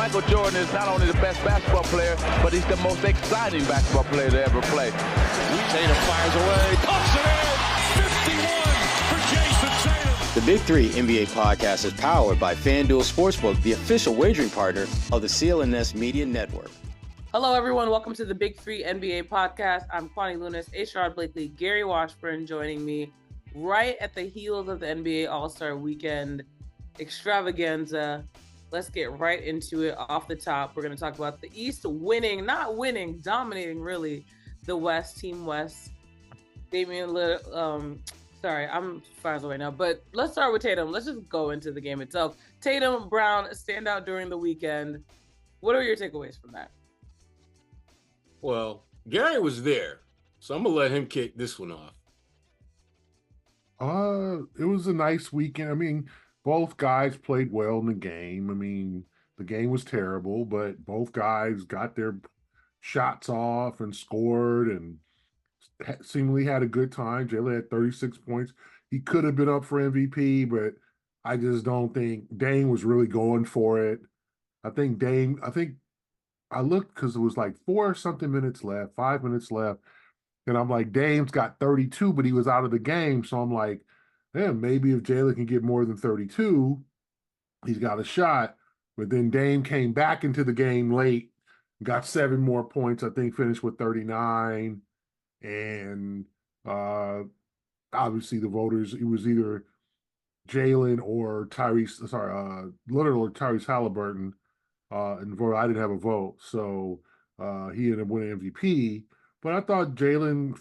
Michael Jordan is not only the best basketball player, but he's the most exciting basketball player to ever play. Tatum fires away, pumps it in, 51 for Jason Tatum. The Big Three NBA podcast is powered by FanDuel Sportsbook, the official wagering partner of the CLNS Media Network. Hello, everyone. Welcome to the Big Three NBA podcast. I'm Kwani Lunis, Sherrod Blakely, Gary Washburn joining me right at the heels of the NBA All-Star Weekend extravaganza. Let's get right into it off the top. We're going to talk about the East dominating really the West, Team West. Damian Lillard, sorry, I'm far away now, but let's start with Tatum. Let's just go into the game itself. Tatum, Brown, stand out during the weekend. What are your takeaways from that? Well, Gary was there, so I'm going to let him kick this one off. It was a nice weekend. I mean, both guys played well in the game. I mean, the game was terrible, but both guys got their shots off and scored and seemingly had a good time. Jaylen had 36 points. He could have been up for MVP, but I just don't think Dame was really going for it. I looked because it was like 5 minutes left. And I'm like, Dame's got 32, but he was out of the game. So I'm like, maybe if Jaylen can get more than 32, he's got a shot. But then Dame came back into the game late, got 7 more points, I think finished with 39. And obviously the voters, it was either Jaylen or Lillard or Tyrese Halliburton. And vote. I didn't have a vote. So he ended up winning MVP. But I thought Jaylen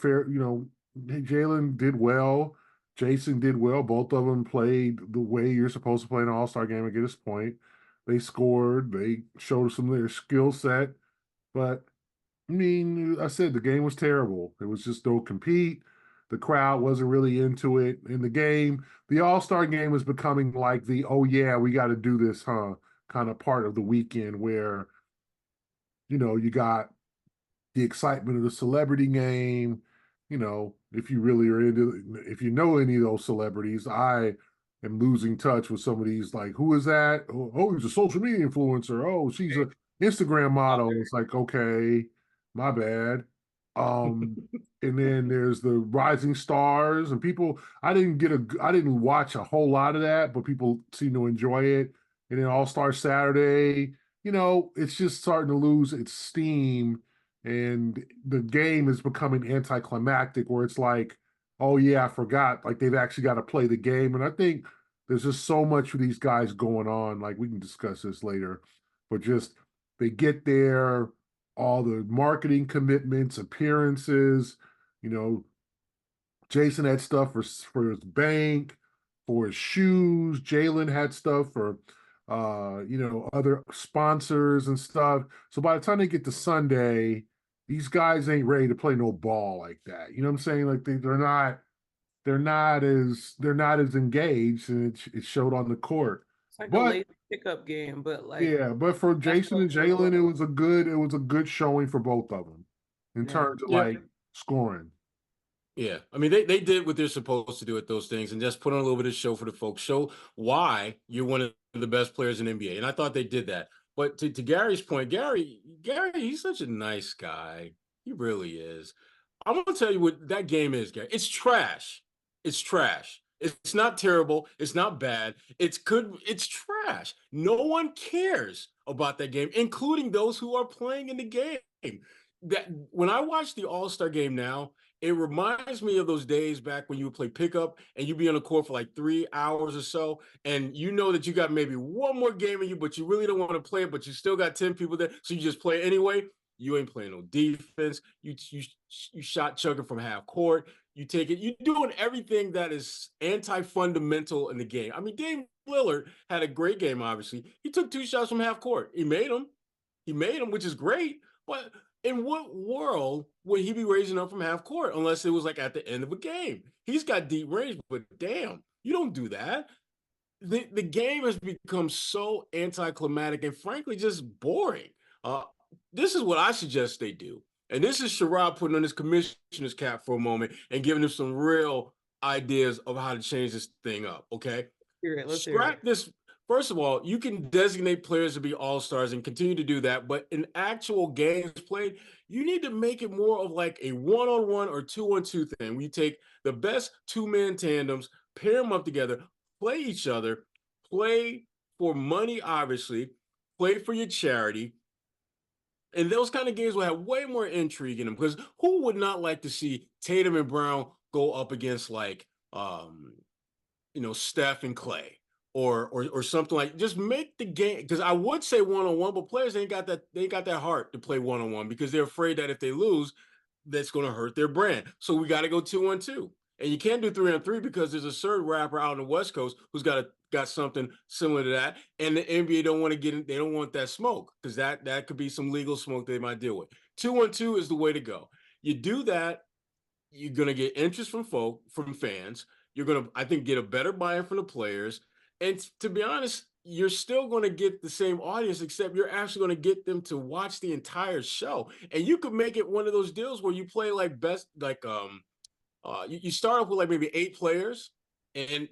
did well. Jason did well. Both of them played the way you're supposed to play in an all-star game and get his point. They scored. They showed some of their skill set. But, I mean, I said the game was terrible. It was just don't compete. The crowd wasn't really into it. In the game, the all-star game was becoming like the, oh, yeah, we got to do this, kind of part of the weekend where, you got the excitement of the celebrity game. If you really are if you know any of those celebrities, I am losing touch with some of these, like, who is that? Oh, he's a social media influencer. Oh, she's an Instagram model. It's like, okay, my bad. And then there's the rising stars and people. I didn't watch a whole lot of that, but people seem to enjoy it. And then All-Star Saturday, it's just starting to lose its steam. And the game is becoming anticlimactic where it's like, oh, yeah, I forgot. Like, they've actually got to play the game. And I think there's just so much for these guys going on. Like, we can discuss this later. But just they get there, all the marketing commitments, appearances. Jason had stuff for his bank, for his shoes. Jaylen had stuff for other sponsors and stuff. So by the time they get to Sunday, these guys ain't ready to play no ball like that. You know what I'm saying? Like they're not as engaged, and it showed on the court. It's like a late pickup game, but like, yeah. But for Jason and Jaylen, it was a good showing for both of them in terms of like scoring. Yeah, I mean, they did what they're supposed to do at those things and just put on a little bit of show for the folks, show why you're one of the best players in NBA. And I thought they did that. But to Gary's point, Gary, he's such a nice guy. He really is. I want to tell you what that game is, Gary. It's trash. It's trash. It's not terrible. It's not bad. It's good. It's trash. No one cares about that game, including those who are playing in the game. That when I watch the All-Star game now, it reminds me of those days back when you would play pickup and you'd be on the court for like 3 hours or so, and you know that you got maybe one more game in you, but you really don't want to play it, but you still got 10 people there, so you just play it anyway. You ain't playing no defense. You shot chugging from half court. You take it. You're doing everything that is anti-fundamental in the game. I mean, Dame Lillard had a great game, obviously. He took 2 shots from half court. He made them, which is great, but in what world would he be raising up from half court unless it was like at the end of a game? He's got deep range, but damn, you don't do that. The game has become so anticlimactic and frankly just boring. This is what I suggest they do. And this is Sherrod putting on his commissioner's cap for a moment and giving him some real ideas of how to change this thing up, okay? Let's scrap hear it. First of all, you can designate players to be all-stars and continue to do that, but in actual games played, you need to make it more of like a one-on-one or two-on-two thing. Where you take the best two-man tandems, pair them up together, play each other, play for money, obviously, play for your charity. And those kind of games will have way more intrigue in them, because who would not like to see Tatum and Brown go up against like Steph and Clay or something like, just make the game, because I would say one-on-one, but players ain't got that heart to play one-on-one because they're afraid that if they lose, that's going to hurt their brand. So we got to go 2-on-2. And you can't do 3-on-3 because there's a certain rapper out on the West Coast who's got something similar to that. And the NBA don't want to get in, they don't want that smoke, because that could be some legal smoke they might deal with. 2-on-2 is the way to go. You do that, you're going to get interest from fans. You're going to, I think, get a better buy-in from the players. And to be honest, you're still going to get the same audience, except you're actually going to get them to watch the entire show. And you could make it one of those deals where you play like you start off with like maybe 8 players and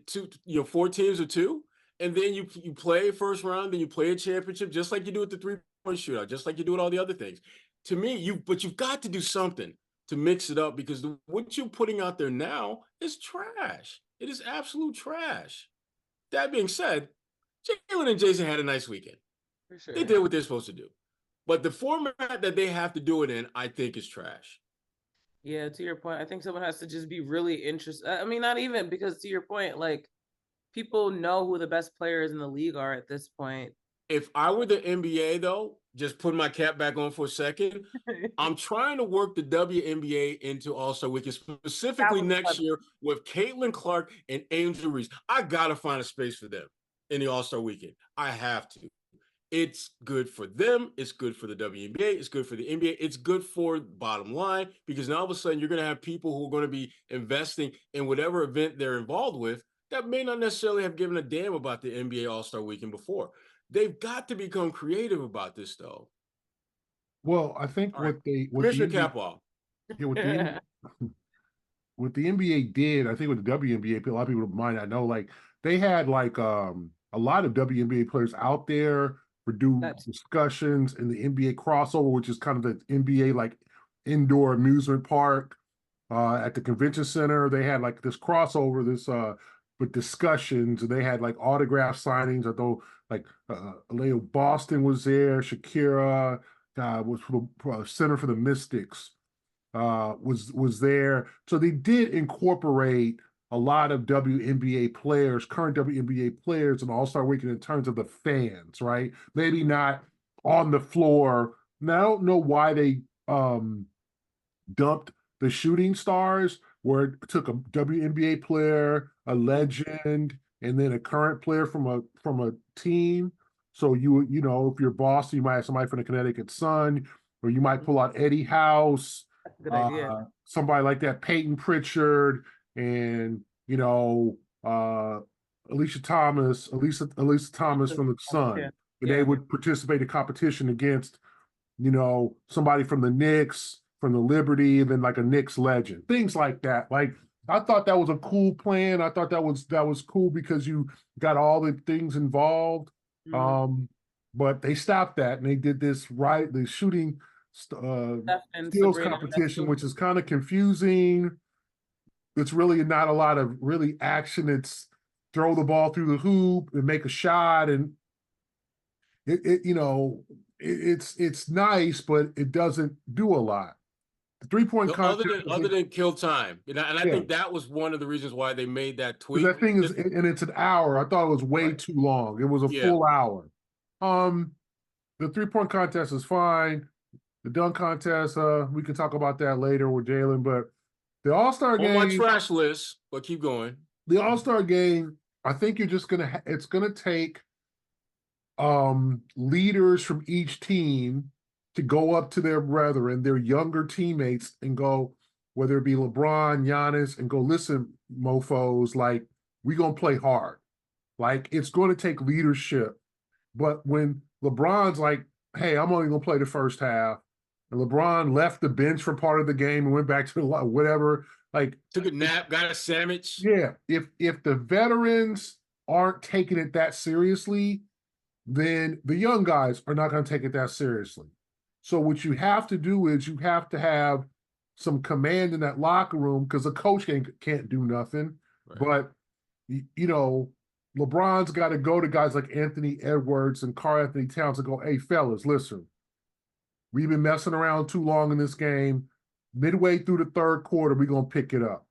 4 teams or 2, and then you play first round, then you play a championship, just like you do with the 3-point shootout, just like you do with all the other things. To me, you've got to do something to mix it up, because what you're putting out there now is trash. It is absolute trash. That being said, Jaylen and Jason had a nice weekend. For sure. They did what they're supposed to do. But the format that they have to do it in, I think, is trash. Yeah, to your point, I think someone has to just be really interested. I mean, not even, because to your point, like, people know who the best players in the league are at this point. If I were the NBA, though, just put my cap back on for a second, I'm trying to work the WNBA into All-Star Weekend, specifically next year with Caitlin Clark and Angel Reese. I got to find a space for them in the All-Star Weekend. I have to. It's good for them. It's good for the WNBA. It's good for the NBA. It's good for bottom line, because now all of a sudden you're going to have people who are going to be investing in whatever event they're involved with that may not necessarily have given a damn about the NBA All-Star Weekend before. They've got to become creative about this, though. Well, I think Commissioner Capwell. Yeah, what the NBA did, I think with the WNBA, a lot of people might not know, like they had like a lot of WNBA players out there for discussions in the NBA crossover, which is kind of the NBA like indoor amusement park at the convention center. They had like this crossover, with discussions, and they had like autograph signings. I thought like Leo Boston was there, Shakira was for the Center for the Mystics was there. So they did incorporate a lot of WNBA players, current WNBA players, in All-Star Weekend in terms of the fans, right? Maybe not on the floor. Now, I don't know why they dumped the shooting stars, where it took a WNBA player, a legend, and then a current player from a team. So if you're Boston, you might have somebody from the Connecticut Sun, or you might pull out Eddie House, good idea. Somebody like that, Peyton Pritchard, and Alicia Thomas from the Sun. Yeah. And they would participate in competition against, somebody from the Knicks, from the Liberty, and then like a Knicks legend, things like that. Like, I thought that was a cool plan. I thought that was cool because you got all the things involved. Mm-hmm. But they stopped that, and they did the shooting skills competition, which is kind of confusing. It's really not a lot of really action. It's throw the ball through the hoop and make a shot, and it's nice, but it doesn't do a lot. The 3-point contest, other than kill time, I think that was one of the reasons why they made that tweet. That thing is, and it's an hour. I thought it was way too long. It was a full hour. The 3-point contest is fine. The dunk contest, we can talk about that later with Jaylen. But the All-Star game, on my trash list. But keep going. The All-Star game, I think you're just it's gonna take leaders from each team to go up to their brethren, their younger teammates, and go, whether it be LeBron, Giannis, and go, listen, mofos, like, we gonna play hard. Like, it's going to take leadership. But when LeBron's like, hey, I'm only gonna play the first half, and LeBron left the bench for part of the game and went back to whatever, like, took a nap, got a sandwich. Yeah, if the veterans aren't taking it that seriously, then the young guys are not going to take it that seriously. So what you have to do is you have to have some command in that locker room, because the coach can't do nothing. Right. But, you know, LeBron's got to go to guys like Anthony Edwards and Karl Anthony Towns and go, hey, fellas, listen, we've been messing around too long in this game. Midway through the third quarter, we're going to pick it up.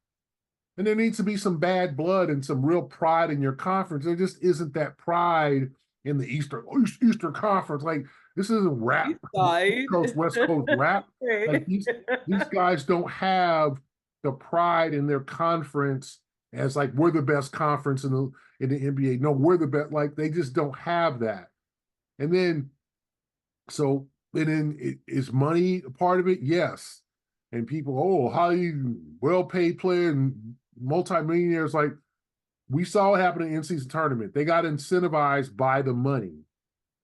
And there needs to be some bad blood and some real pride in your conference. There just isn't that pride in the Eastern Conference. Like, this isn't rap, West Coast rap. Like, these guys don't have the pride in their conference as like, we're the best conference in the NBA. No, we're the best. Like, they just don't have that. And then, is money a part of it? Yes. And people, how you well-paid player and multimillionaires, like, we saw it happen in the in-season tournament. They got incentivized by the money.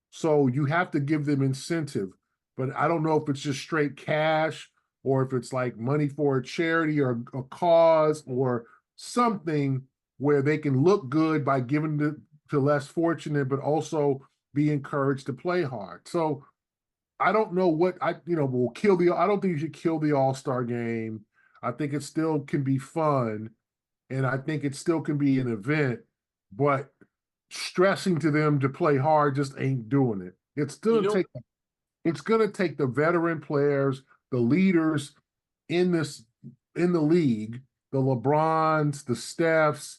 So you have to give them incentive. But I don't know if it's just straight cash or if it's like money for a charity or a cause or something where they can look good by giving it to less fortunate, but also be encouraged to play hard. So I don't know what will kill I don't think you should kill the All-Star game. I think it still can be fun, and I think it still can be an event, but stressing to them to play hard just ain't doing it. It's going to take the veteran players, the leaders in the league, the LeBrons, the Stephs,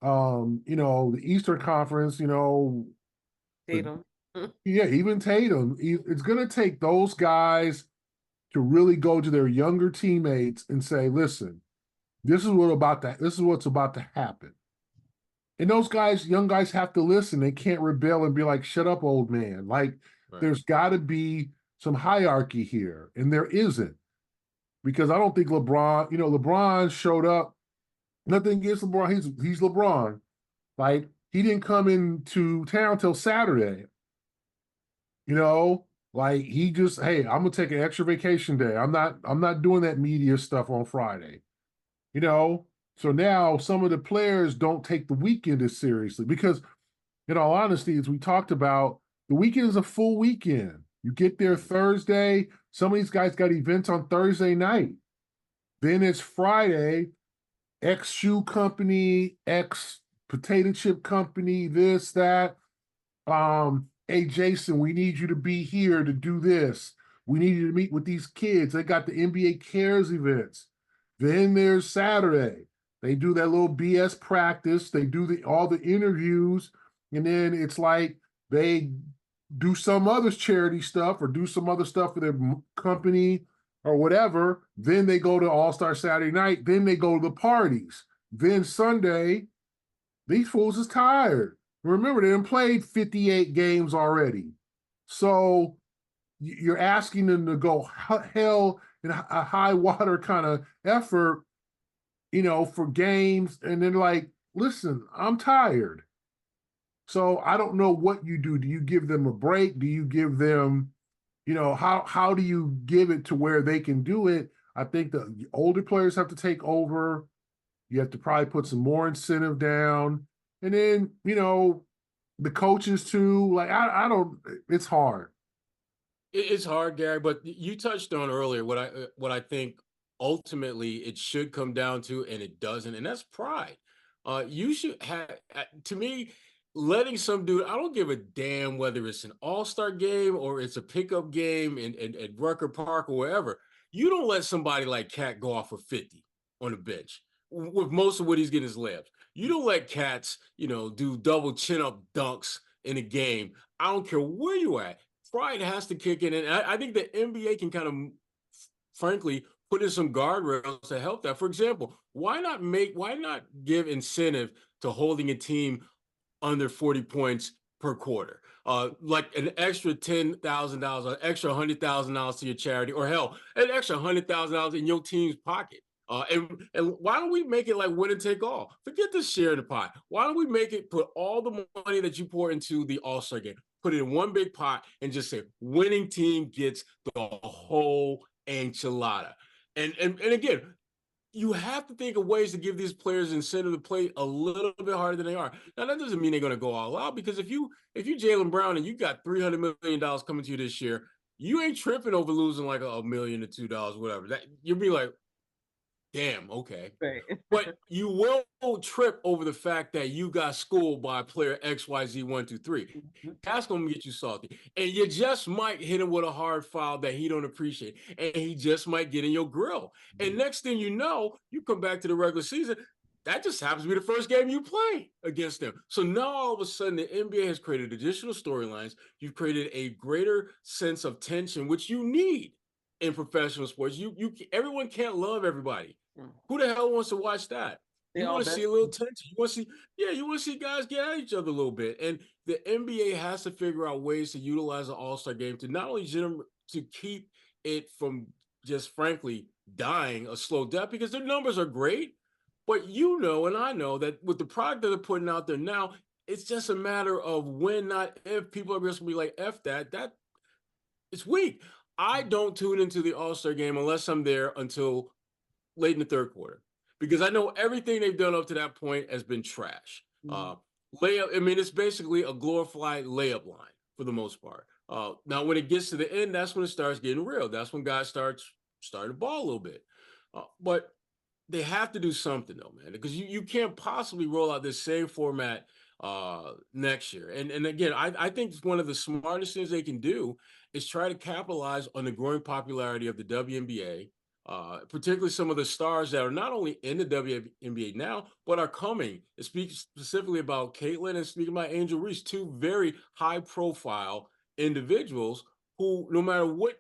the Eastern Conference, Tatum. Even Tatum. It's going to take those guys to really go to their younger teammates and say, listen, this is what's about to happen. And those young guys have to listen. They can't rebel and be like, shut up, old man. Like, right. There's got to be some hierarchy here. And there isn't. Because I don't think LeBron showed up. Nothing against LeBron. He's LeBron. Like, he didn't come into town till Saturday. Like, he just, hey, I'm gonna take an extra vacation day. I'm not doing that media stuff on Friday. So now some of the players don't take the weekend as seriously because, in all honesty, as we talked about, the weekend is a full weekend. You get there Thursday. Some of these guys got events on Thursday night. Then it's Friday, X shoe company, X potato chip company, this, that. Hey, Jason, we need you to be here to do this. We need you to meet with these kids. They got the NBA Cares events. Then there's Saturday. They do that little BS practice. They do all the interviews. And then it's like they do some other charity stuff or do some other stuff for their company or whatever. Then they go to All-Star Saturday night. Then they go to the parties. Then Sunday, these fools is tired. Remember, they done played 58 games already. So you're asking them to go hell in a high water kind of effort, for games. And then like, listen, I'm tired. So I don't know what you do. Do you give them a break? Do you give them, how do you give it to where they can do it? I think the older players have to take over. You have to probably put some more incentive down. And then, the coaches too, like, it's hard. It's hard, Gary, but you touched on earlier what I think ultimately it should come down to, and it doesn't, and that's pride. You should have, to me, letting some dude, I don't give a damn whether it's an all-star game or it's a pickup game at Rucker Park or wherever. You don't let somebody like Cat go off for 50 on the bench with most of what he's getting his layups. You don't let cats, do double chin-up dunks in a game. I don't care where you at. Pride has to kick in. And I think the NBA can kind of, frankly, put in some guardrails to help that. For example, why not give incentive to holding a team under 40 points per quarter? Like an extra $10,000, an extra $100,000 to your charity, or hell, an extra $100,000 in your team's pocket. And why don't we make it like win and take all? Forget the share of the pie. Why don't we make it, put all the money that you pour into the All-Star game, put it in one big pot and just say winning team gets the whole enchilada. And again, you have to think of ways to give these players incentive to play a little bit harder than they are. Now, that doesn't mean they're going to go all out, because if you Jaylen Brown and you got $300 million coming to you this year, you ain't tripping over losing like $1 million to $2, whatever. That you'll be like, damn, okay. Right. But you will trip over the fact that you got schooled by player XYZ123. That's going to get you salty. And you just might hit him with a hard foul that he don't appreciate. And he just might get in your grill. And next thing you know, you come back to the regular season, that just happens to be the first game you play against them. So now all of a sudden the NBA has created additional storylines. You've created a greater sense of tension, which you need in professional sports. Everyone can't love everybody. Who the hell wants to watch that? You want to see a little tension. You want to see guys get at each other a little bit. And the NBA has to figure out ways to utilize an all-star game to not only to keep it from just frankly dying a slow death, because their numbers are great. But you know, and I know that with the product that they're putting out there now, it's just a matter of when, not if. People are just going to be like, F that it's weak. I don't tune into the all-star game unless I'm there until late in the third quarter, because I know everything they've done up to that point has been trash. Layup, I mean, it's basically a glorified layup line for the most part. Now, when it gets to the end, that's when it starts getting real. That's when guys start to ball a little bit. But they have to do something, though, man, because you can't possibly roll out this same format next year. And again, I think one of the smartest things they can do is try to capitalize on the growing popularity of the WNBA, particularly some of the stars that are not only in the WNBA now, but are coming. It speaks specifically about Caitlin and speaking about Angel Reese, two very high-profile individuals who, no matter what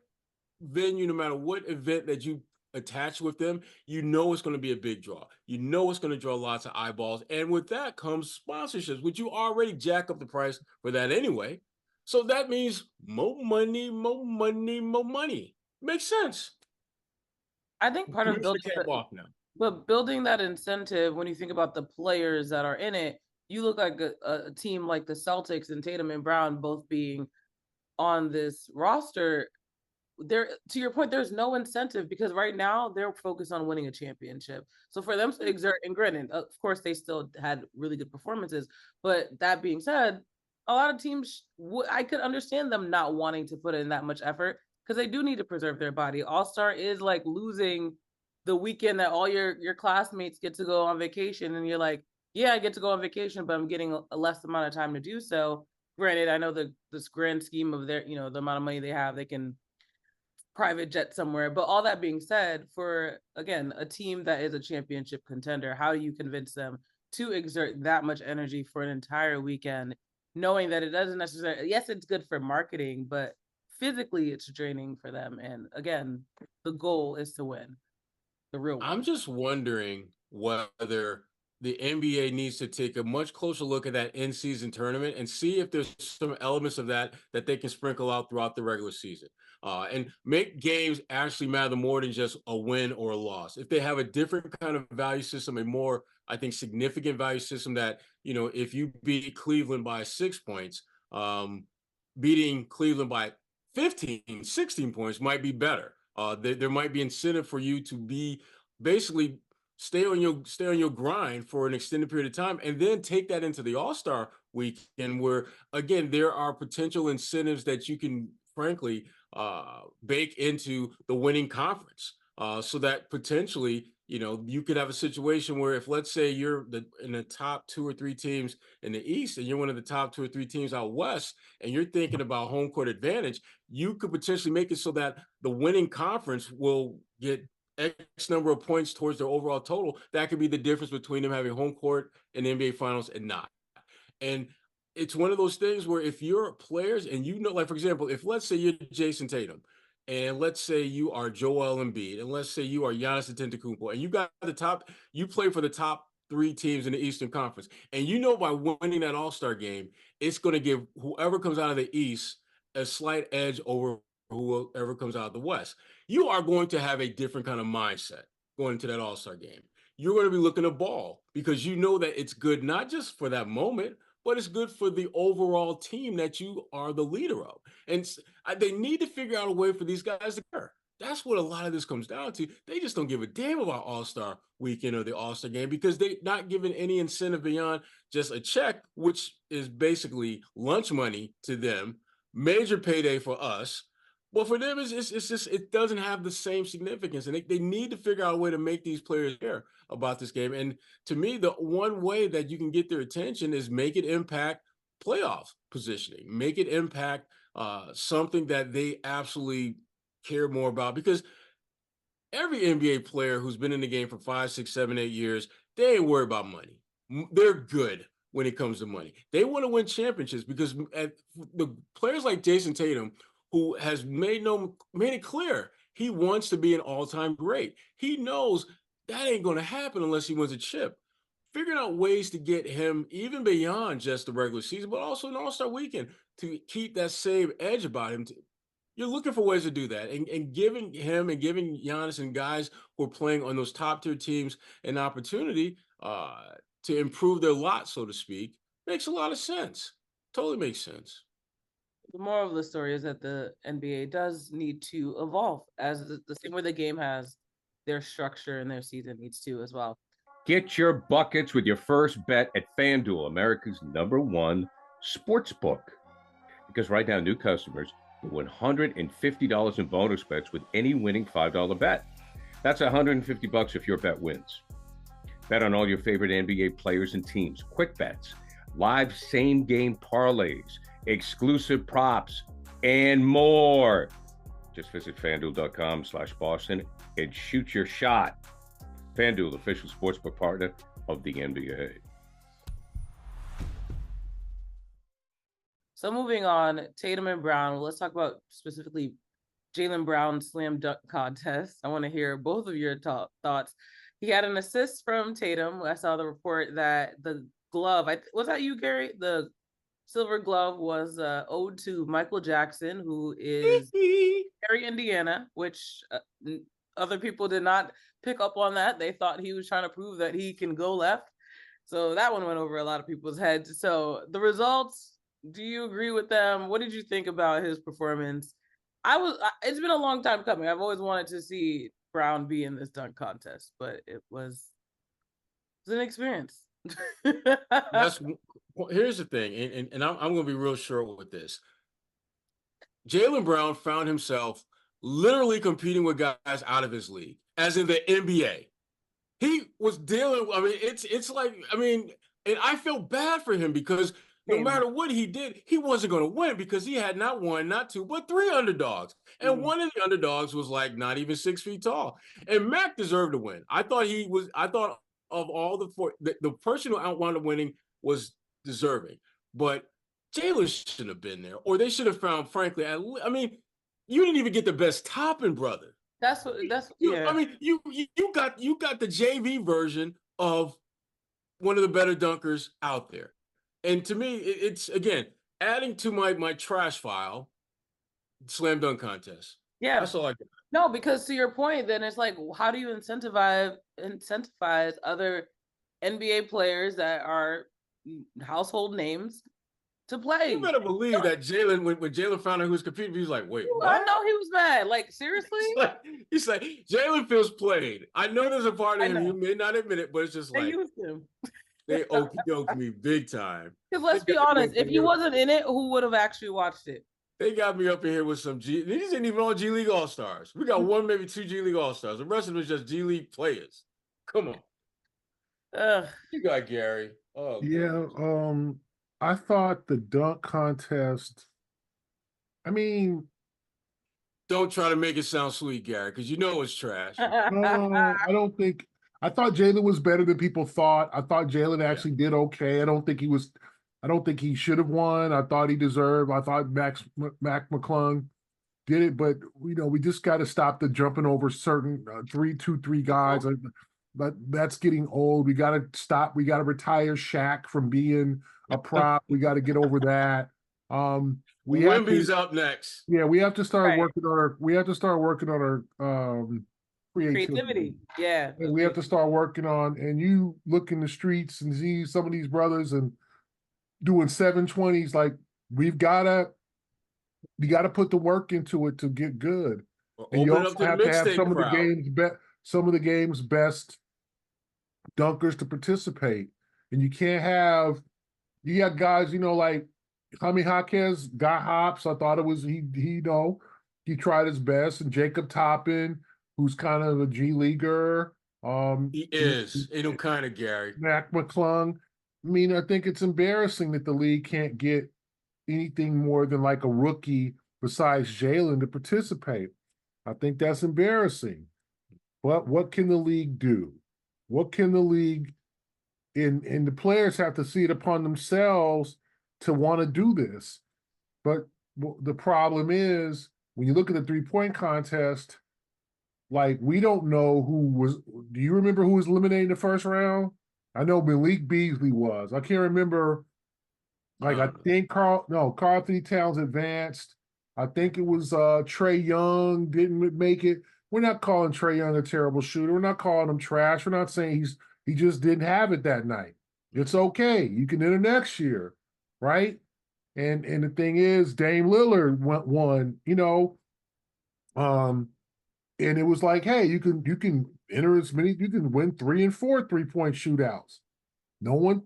venue, no matter what event that you attach with them, you know it's going to be a big draw. You know it's going to draw lots of eyeballs. And with that comes sponsorships, which you already jack up the price for that anyway. So that means more money, more money, more money. Makes sense. I think part of building that incentive, when you think about the players that are in it, you look like a team like the Celtics and Tatum and Brown both being on this roster. There, to your point, there's no incentive, because right now they're focused on winning a championship. So for them to exert, and granted, of course, they still had really good performances, but that being said, a lot of teams, I could understand them not wanting to put in that much effort, because they do need to preserve their body. All-Star is like losing the weekend that all your classmates get to go on vacation, and you're like, yeah, I get to go on vacation, but I'm getting a less amount of time to do so. Granted, I know this grand scheme of their, the amount of money they have, they can private jet somewhere. But all that being said, for, again, a team that is a championship contender, how do you convince them to exert that much energy for an entire weekend, knowing that it doesn't necessarily, yes, it's good for marketing, but physically it's draining for them. And again, the goal is to win the real one. I'm just wondering whether the NBA needs to take a much closer look at that in-season tournament and see if there's some elements of that they can sprinkle out throughout the regular season, and make games actually matter more than just a win or a loss. If they have a different kind of value system, a more, I think, significant value system that, if you beat Cleveland by 6 points, beating Cleveland by 15, 16 points might be better. There might be incentive for you to be basically stay on your grind for an extended period of time, and then take that into the All-Star weekend, where, again, there are potential incentives that you can, frankly, bake into the winning conference, so that potentially, you could have a situation where, if, let's say, you're in the top 2 or 3 teams in the East, and you're one of the top 2 or 3 teams out West, and you're thinking about home court advantage, you could potentially make it so that the winning conference will get X number of points towards their overall total. That could be the difference between them having home court in the NBA Finals and not. And it's one of those things where, if you're players and like, for example, if, let's say, you're Jason Tatum, and let's say you are Joel Embiid, and let's say you are Giannis Antetokounmpo, and you play for the top 3 teams in the Eastern Conference, and by winning that All-Star game, it's going to give whoever comes out of the East a slight edge over whoever comes out of the West. You are going to have a different kind of mindset going into that All-Star game. You're going to be looking to ball, because you know that it's good not just for that moment, but it's good for the overall team that you are the leader of. And they need to figure out a way for these guys to care. That's what a lot of this comes down to. They just don't give a damn about All-Star weekend or the All-Star game because they're not giving any incentive beyond just a check, which is basically lunch money to them, major payday for us. But for them, it's just, it doesn't have the same significance. And they need to figure out a way to make these players care about this game. And to me, the one way that you can get their attention is make it impact playoff positioning, make it impact something that they absolutely care more about, because every NBA player who's been in the game for 5, 6, 7, 8 years, they ain't worried about money. They're good when it comes to money. They want to win championships because the players like Jason Tatum, who has made it clear he wants to be an all-time great. He knows that ain't going to happen unless he wins a chip. Figuring out ways to get him even beyond just the regular season, but also an All-Star weekend to keep that same edge about him. You're looking for ways to do that, and giving him and giving Giannis and guys who are playing on those top-tier teams an opportunity to improve their lot, so to speak, makes a lot of sense. Totally makes sense. The moral of the story is that the NBA does need to evolve, as the same way the game has their structure and their season needs to as well. Get your buckets with your first bet at FanDuel, America's #1 sportsbook. Because right now, new customers get $150 in bonus bets with any winning $5 bet. That's $150 if your bet wins. Bet on all your favorite NBA players and teams, quick bets, live same-game parlays, exclusive props, and more. Just visit FanDuel.com/Boston and shoot your shot. FanDuel, official sportsbook partner of the NBA. So moving on, Tatum and Brown. Let's talk about specifically Jaylen Brown's slam dunk contest. I want to hear both of your thoughts. He had an assist from Tatum. I saw the report that the glove, was that you, Gary? The silver glove was owed to Michael Jackson, who is Gary, Indiana, which other people did not pick up on that. They thought he was trying to prove that he can go left. So that one went over a lot of people's heads. So the results, do you agree with them? What did you think about his performance? It's been a long time coming. I've always wanted to see Brown be in this dunk contest, but it was an experience. Here's the thing, and I'm going to be real short with this. Jaylen Brown found himself literally competing with guys out of his league, as in the NBA. He was dealing, it's like, and I feel bad for him because no matter what he did, he wasn't going to win because he had not one, not two, but 3 underdogs. And one of the underdogs was like not even 6 feet tall. And Mac deserved to win. I thought of all the person who wound up winning was deserving. But Jaylen shouldn't have been there, or they should have found, frankly, you didn't even get the best topping, brother. Yeah. You got the JV version of one of the better dunkers out there. And to me, it's again adding to my trash file, slam dunk contest. Yeah, that's all I got. No, because to your point, then it's like, how do you incentivize other NBA players that are household names to play? You better believe that Jaylen, when Jaylen found out who was competing, he was like, "Wait, what?" I know he was mad. Like, seriously? He's like, Jaylen feels played. I know there's a part of him you may not admit it, but it's just they like used him. They okey-doked me big time. Because let's be honest, if he wasn't in it, who would have actually watched it? They got me up in here with some these ain't even all G League All-Stars. We got 1, maybe 2 G League All-Stars. The rest of them is just G League players. Come on. You got Gary. Oh yeah. God. I thought the dunk contest. Don't try to make it sound sweet, Gary, because you know it's trash. No, I don't think. I thought Jaylen was better than people thought. I thought Jaylen actually did okay. I don't think he should have won. I thought he deserved. I thought Mac McClung did it, but we just got to stop the jumping over certain 3 guys. But that's getting old. We got to stop. We got to retire Shaq from being a prop. We got to get over that. Wemby's up next. Yeah, we have to start working on our creativity. Yeah. And we have to start working on, and you look in the streets and see some of these brothers and doing 720s. Like we got to put the work into it to get good. And you Open it up also to the have to have mixtape crowd. some of the game's best dunkers to participate. And you can't have you got guys, like Jaime Jaquez got hops. I thought it was he tried his best, and Jacob Toppin, who's kind of a G leaguer. He is. Kind of, Gary. Mac McClung. I mean, I think it's embarrassing that the league can't get anything more than like a rookie besides Jaylen to participate. I think that's embarrassing. But what can the league do? What can the league and the players have to see it upon themselves to want to do this? But the problem is when you look at the 3-point contest, like we don't know do you remember who was eliminated in the first round? I know Malik Beasley was. I can't remember. Like I think Carl Anthony Towns advanced. I think it was Trae Young didn't make it. We're not calling Trae Young a terrible shooter. We're not calling him trash. We're not saying he just didn't have it that night. It's okay. You can enter next year, right? And the thing is, Dame Lillard won, and it was like, hey, you can enter as many, you can win 3 and 4 3-point shootouts. No one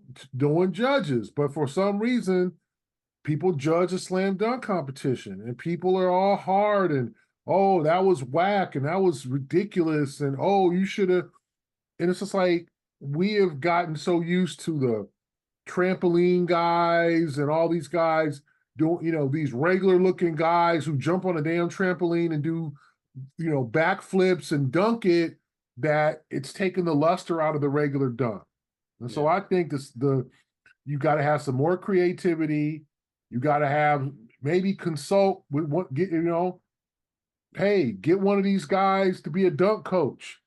judges, but for some reason, people judge a slam dunk competition, and people are all hard and that was whack and that was ridiculous and you should have. And it's just like we have gotten so used to the trampoline guys and all these guys doing, these regular looking guys who jump on a damn trampoline and do, backflips and dunk it, that it's taken the luster out of the regular dunk. And so I think you got to have some more creativity. You got to have maybe consult with get one of these guys to be a dunk coach.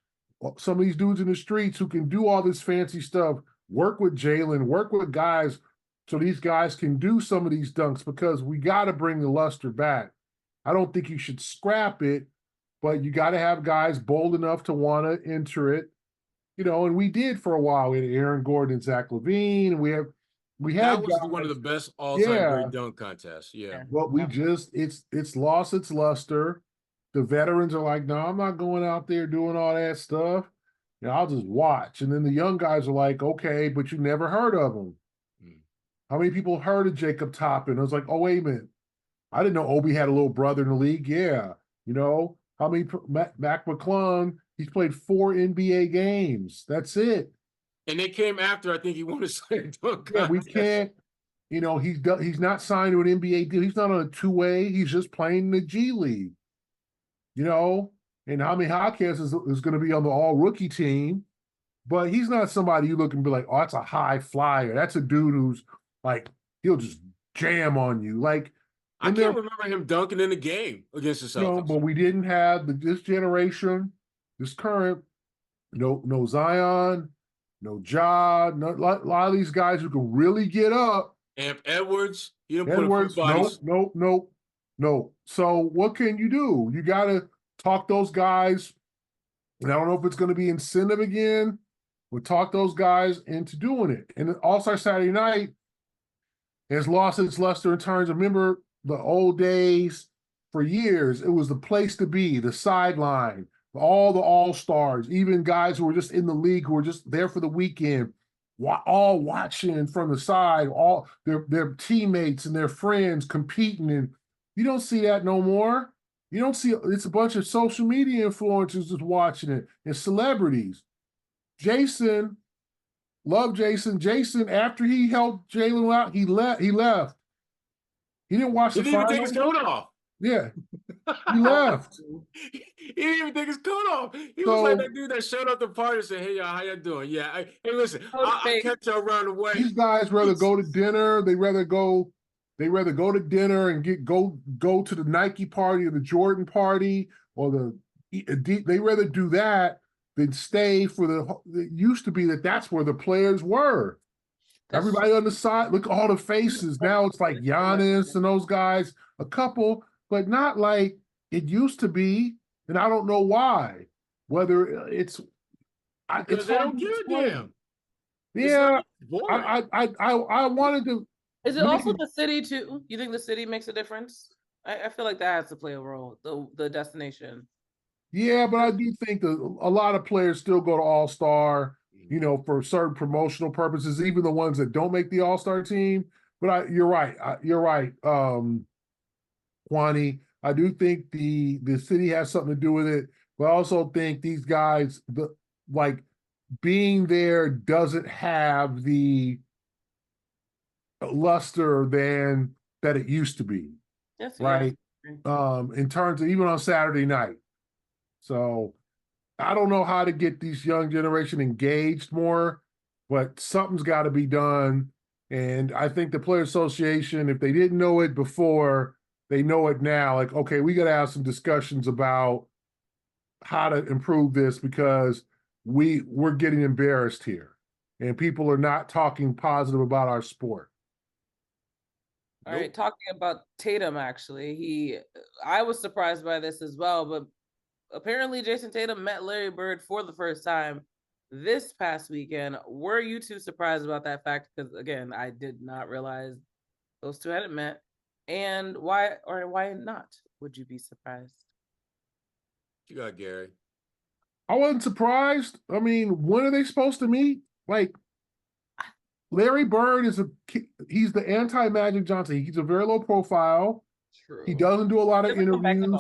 Some of these dudes in the streets who can do all this fancy stuff, work with Jaylen, work with guys so these guys can do some of these dunks, because we got to bring the luster back. I don't think you should scrap it, but you got to have guys bold enough to want to enter it. And we did for a while. We had Aaron Gordon and Zach LaVine, and we had that was one of the best all-time great dunk contests. Yeah. Well, it's lost its luster. The veterans are like, no, I'm not going out there doing all that stuff. I'll just watch. And then the young guys are like, okay, but you never heard of them. How many people heard of Jacob Toppin? I was like, oh, wait a minute. I didn't know Obi had a little brother in the league. Yeah. How many Mac McClung? He's played 4 NBA games. That's it. And they came after, I think he won a slam dunk contest. Yeah, we can't. He's not signed to an NBA deal. He's not on a 2-way. He's just playing in the G League. And Jaime Jaquez is going to be on the all-rookie team, but he's not somebody you look and be like, oh, that's a high flyer. That's a dude who's like, he'll just jam on you. Like, I can't remember him dunking in the game against the Celtics. But we didn't have this generation, this current, no Zion, no Ja, a lot of these guys who can really get up. Amp Edwards, you don't put him bodies. No. So what can you do? You got to talk those guys. And I don't know if it's going to be incentive again. We'll talk those guys into doing it. And All-Star Saturday Night has lost its luster in terms of, remember the old days, for years, it was the place to be, the sideline, all the All-Stars, even guys who were just in the league who were just there for the weekend, all watching from the side, all their teammates and their friends competing. And you don't see that no more. You don't see, it's a bunch of social media influencers just watching it and celebrities. Jason, after he helped Jaylen out, he left. He didn't watch the finals. He didn't even take his coat off. Yeah, he left. He didn't even take his coat off. He was like that dude that showed up at the party and said, hey, y'all, how y'all doing? Yeah, hey, listen, I kept y'all around the way. These guys rather go to dinner. They rather go to dinner and go to the Nike party or the Jordan party or they rather do that than stay for it used to be that's where the players were. Everybody on the side, look at all the faces. Now it's like Giannis and those guys, a couple, but not like it used to be. And I don't know why. Whether it's because they don't give a damn. Yeah, I wanted to. Is it also the city too? You think the city makes a difference? I feel like that has to play a role. The destination. Yeah, but I do think that a lot of players still go to All-Star, for certain promotional purposes, even the ones that don't make the All-Star team. But you're right. You're right, Kwani. I do think the city has something to do with it, but I also think these guys, like being there doesn't have the luster than that it used to be, Yes, right? In terms of even on Saturday night. So I don't know how to get these young generation engaged more, but something's got to be done. And I think the Player Association, if they didn't know it before, they know it now. Like, okay, we got to have some discussions about how to improve this because we're getting embarrassed here, and people are not talking positive about our sport. All right, talking about Tatum, actually, I was surprised by this as well, but apparently Jason Tatum met Larry Bird for the first time this past weekend. Were you too surprised about that fact? Because again, I did not realize those two hadn't met. And why not? Would you be surprised? You got Gary. I wasn't surprised. I mean, when are they supposed to meet? Like, Larry Bird he's the anti-Magic Johnson. He's a very low profile. True. He doesn't do a lot of interviews.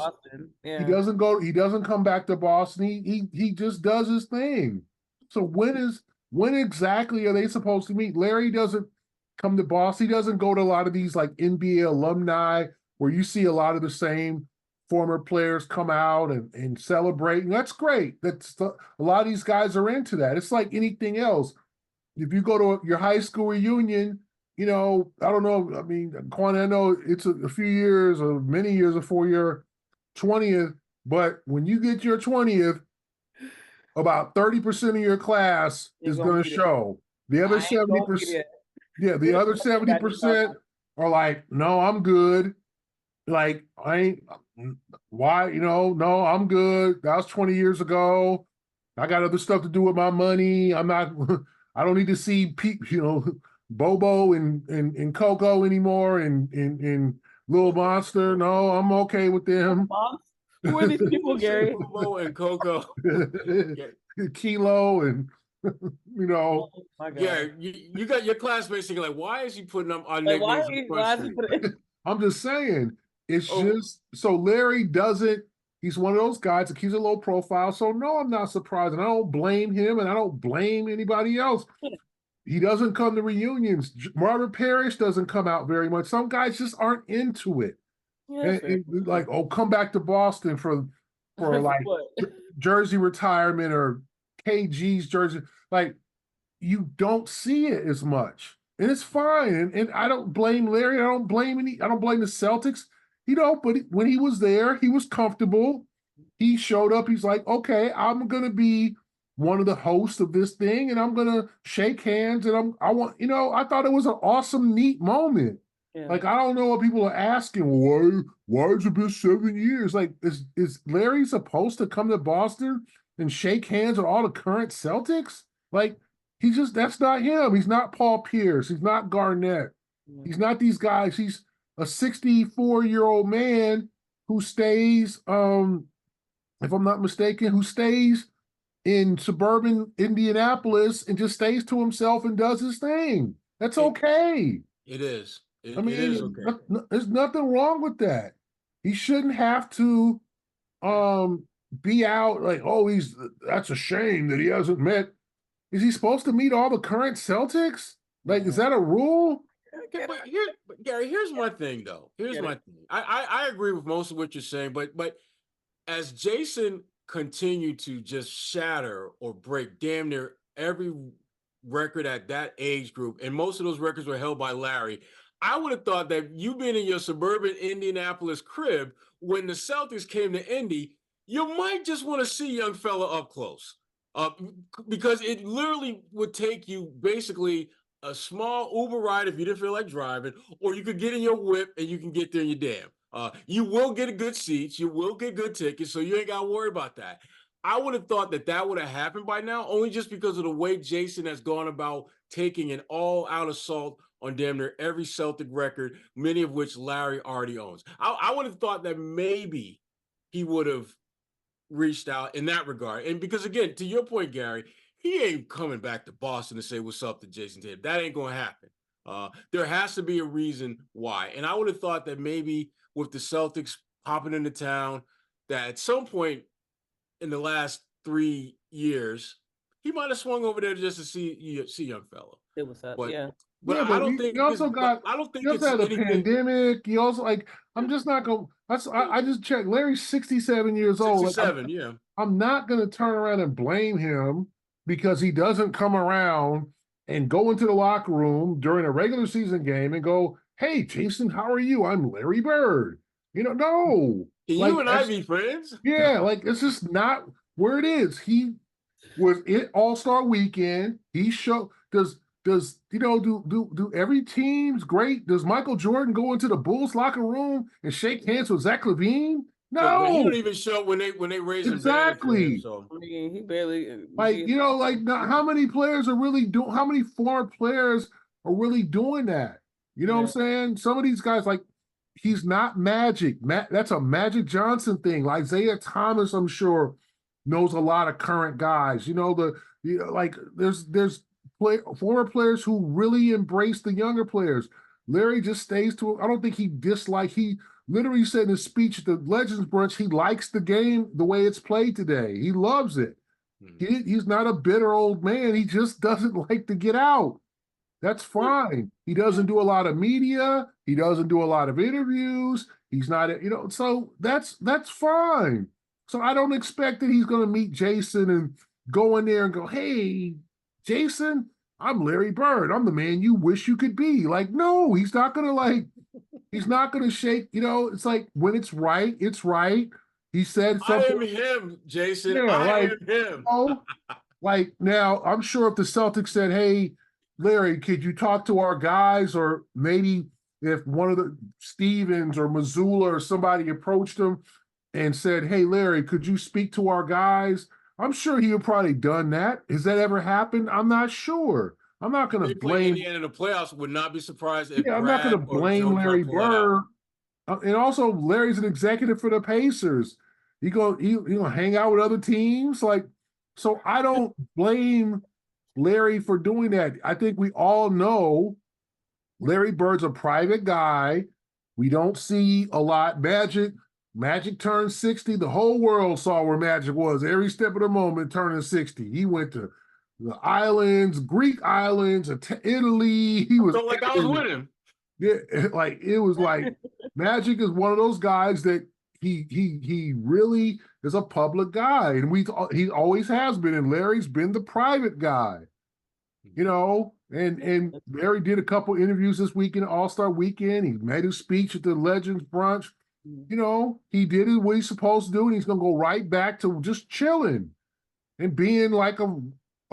Yeah. He doesn't come back to Boston. He just does his thing. So when exactly are they supposed to meet? Larry doesn't come to Boston. He doesn't go to a lot of these like NBA alumni where you see a lot of the same former players come out and celebrate. And that's great. A lot of these guys are into that. It's like anything else. If you go to your high school reunion, I don't know. I mean, Kwani, I know it's a few years or many years before your 20th, but when you get your 20th, about 30% of your class is going to show. The other 70%, the other 70% are like, no, I'm good. Like, I ain't, why, no, I'm good. That was 20 years ago. I got other stuff to do with my money. I don't need to see Bobo and Coco anymore and Little Monster. No, I'm okay with them. Who are these people, Gary? Bobo and Coco. Kilo and Oh my God. Yeah, you got your classmates thinking like, why is he putting up our Like, nicknames? I'm just saying, it's just so Larry doesn't. He's one of those guys that keeps a low profile. So no, I'm not surprised, and I don't blame him, and I don't blame anybody else. He doesn't come to reunions. Marvin Parrish doesn't come out very much. Some guys just aren't into it. Yeah, and like, come back to Boston for like jersey retirement or KG's jersey. Like, you don't see it as much, and it's fine. And I don't blame Larry. I don't blame the Celtics. But when he was there, he was comfortable. He showed up. He's like, okay, I'm gonna be one of the hosts of this thing, and I'm gonna shake hands. And I thought it was an awesome, neat moment. Yeah. Like, I don't know what people are asking. Why has it been 7 years? Like, is Larry supposed to come to Boston and shake hands with all the current Celtics? Like, that's not him. He's not Paul Pierce. He's not Garnett. Yeah. He's not these guys. He's a 64-year-old man who stays, if I'm not mistaken, who stays in suburban Indianapolis and just stays to himself and does his thing. That's okay. It is. It is okay. There's nothing wrong with that. He shouldn't have to be out like, that's a shame that he hasn't met. Is he supposed to meet all the current Celtics? Like, is that a rule? But Gary, here's my thing, though. Here's my thing. I agree with most of what you're saying, but as Jason continued to just shatter or break damn near every record at that age group, and most of those records were held by Larry, I would have thought that you being in your suburban Indianapolis crib when the Celtics came to Indy, you might just want to see young fella up close. Because it literally would take you basically a small Uber ride if you didn't feel like driving, or you could get in your whip and you can get there in your damn. You will get a good seats. You will get good tickets, so you ain't got to worry about that. I would have thought that would have happened by now, only just because of the way Jason has gone about taking an all-out assault on damn near every Celtic record, many of which Larry already owns. I would have thought that maybe he would have reached out in that regard. And because, again, to your point, Gary, he ain't coming back to Boston to say what's up to Jason Tatum. That ain't going to happen. There has to be a reason why. And I would have thought that maybe with the Celtics popping into town, that at some point in the last 3 years, he might have swung over there just to see young fellow. It was up, but, yeah. But yeah, I don't think you also got. I don't think You it's also had a anything. pandemic. You also I'm just not going. I just checked. Larry's 67 years old. 67, yeah. I'm not going to turn around and blame him because he doesn't come around and go into the locker room during a regular season game and go, "Hey, Jason, how are you? I'm Larry Bird." No. Can you and I be friends? Yeah, it's just not where it is. He was in All-Star Weekend. He showed. Do every team's great? Does Michael Jordan go into the Bulls locker room and shake hands with Zach LaVine? No, but he don't even show when they raise exactly. Him, so. I mean, he barely How many players are really doing? How many former players are really doing that? You know what I'm saying? Some of these guys, he's not Magic. That's a Magic Johnson thing. Isaiah Thomas, I'm sure, knows a lot of current guys. There's former players who really embrace the younger players. Larry just stays to. I don't think he dislikes. He literally said in his speech at the Legends Brunch, he likes the game the way it's played today. He loves it. He's not a bitter old man. He just doesn't like to get out. That's fine. He doesn't do a lot of media. He doesn't do a lot of interviews. He's not, so that's fine. So I don't expect that he's going to meet Jason and go in there and go, "Hey, Jason, I'm Larry Bird. I'm the man you wish you could be." No, he's not going to he's not going to shake, it's when it's right, it's right. He said something. I am him, Jason. Yeah, I am him. Now, I'm sure if the Celtics said, "Hey, Larry, could you talk to our guys?" Or maybe if one of the Stevens or Missoula or somebody approached him and said, "Hey, Larry, could you speak to our guys?" I'm sure he would probably done that. Has that ever happened? I'm not sure. I'm not going to blame. Indiana in the playoffs. Would not be surprised if I'm not going to blame Larry Bird. And also, Larry's an executive for the Pacers. He gonna hang out with other teams. So I don't blame Larry for doing that. I think we all know Larry Bird's a private guy. We don't see a lot. Magic turned 60. The whole world saw where Magic was every step of the moment turning 60. He went to the islands, Greek islands, Italy. He was I was with him. Yeah, it was Magic is one of those guys that he really is a public guy, and he always has been. And Larry's been the private guy, And Larry did a couple interviews this weekend, All-Star Weekend. He made his speech at the Legends Brunch. He did what he's supposed to do, and he's going to go right back to just chilling and being like a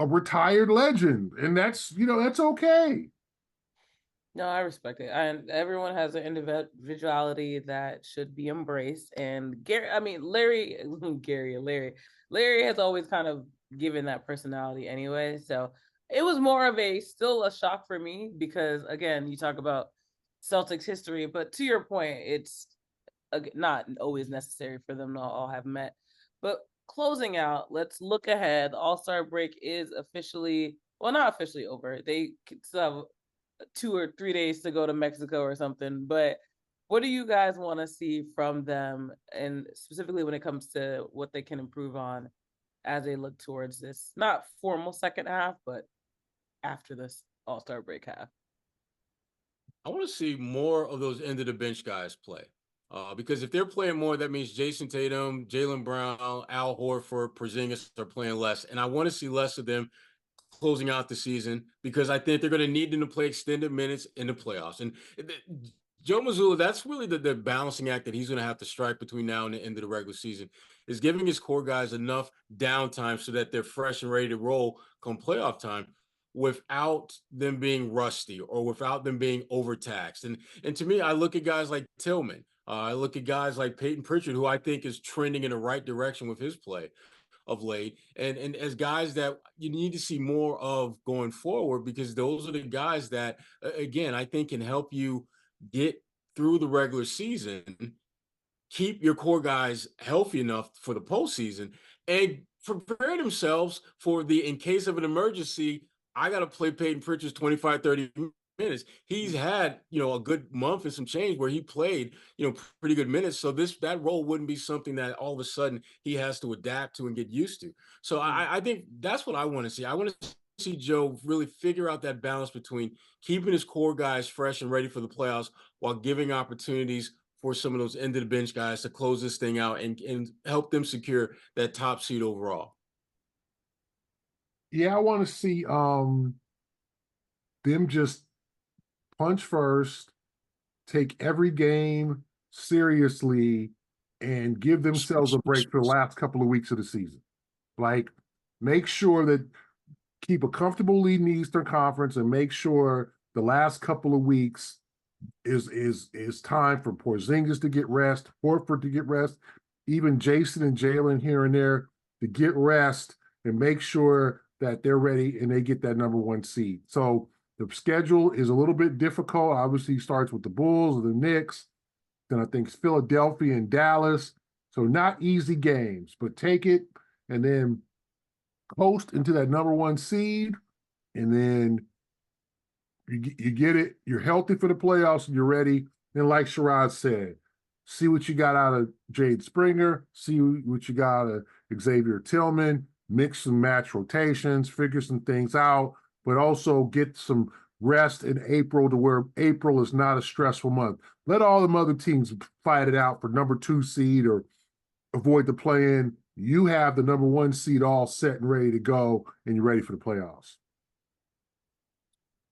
retired legend. And that's okay. No, I respect it. And everyone has an individuality that should be embraced. And Larry has always kind of given that personality anyway. So it was more of still a shock for me because, again, you talk about Celtics history, but to your point, it's not always necessary for them to all have met. But closing out, let's look ahead. The All-Star break is not officially over. They still have 2 or 3 days to go to Mexico or something. But what do you guys want to see from them, and specifically when it comes to what they can improve on as they look towards this not formal second half, but after this All-Star break half? I want to see more of those end of the bench guys play. Because if they're playing more, that means Jason Tatum, Jaylen Brown, Al Horford, Porzingis are playing less. And I want to see less of them closing out the season because I think they're going to need them to play extended minutes in the playoffs. And Joe Mazzulla, that's really the balancing act that he's going to have to strike between now and the end of the regular season, is giving his core guys enough downtime so that they're fresh and ready to roll come playoff time without them being rusty or without them being overtaxed. And to me, I look at guys like Tillman. I look at guys like Peyton Pritchard, who I think is trending in the right direction with his play of late, and as guys that you need to see more of going forward, because those are the guys that, again, I think can help you get through the regular season, keep your core guys healthy enough for the postseason and prepare themselves for in case of an emergency, I got to play Peyton Pritchard's 25, 30 minutes. He's had, a good month and some change where he played, pretty good minutes. So that role wouldn't be something that all of a sudden he has to adapt to and get used to. So I think that's what I want to see. I want to see Joe really figure out that balance between keeping his core guys fresh and ready for the playoffs while giving opportunities for some of those end of the bench guys to close this thing out and help them secure that top seed overall. Yeah, I want to see them just punch first, take every game seriously, and give themselves a break for the last couple of weeks of the season. Like, make sure that keep a comfortable lead in the Eastern Conference and make sure the last couple of weeks is time for Porzingis to get rest, Horford to get rest, even Jason and Jaylen here and there to get rest and make sure that they're ready and they get that number 1 seed. So the schedule is a little bit difficult. Obviously, it starts with the Bulls, the Knicks, then I think it's Philadelphia and Dallas. So not easy games, but take it and then coast into that number 1 seed, and then you get it. You're healthy for the playoffs and you're ready. And like Sherrod said, see what you got out of Jade Springer, see what you got out of Xavier Tillman, mix and match rotations, figure some things out, but also get some rest in April to where April is not a stressful month. Let all them other teams fight it out for number 2 seed or avoid the play-in. You have the number 1 seed all set and ready to go, and you're ready for the playoffs.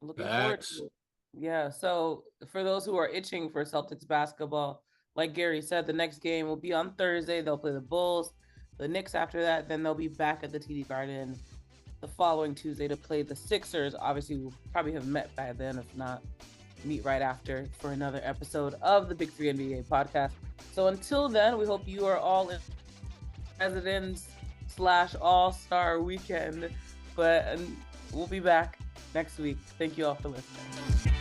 Looking forward to it. Yeah, so for those who are itching for Celtics basketball, like Gary said, the next game will be on Thursday. They'll play the Bulls. The Knicks after that, then they'll be back at the TD Garden the following Tuesday to play the Sixers. Obviously, we'll probably have met by then. If not, meet right after for another episode of the Big 3 NBA podcast. So until then, we hope you are all in Presidents/All-Star Weekend. But we'll be back next week. Thank you all for listening.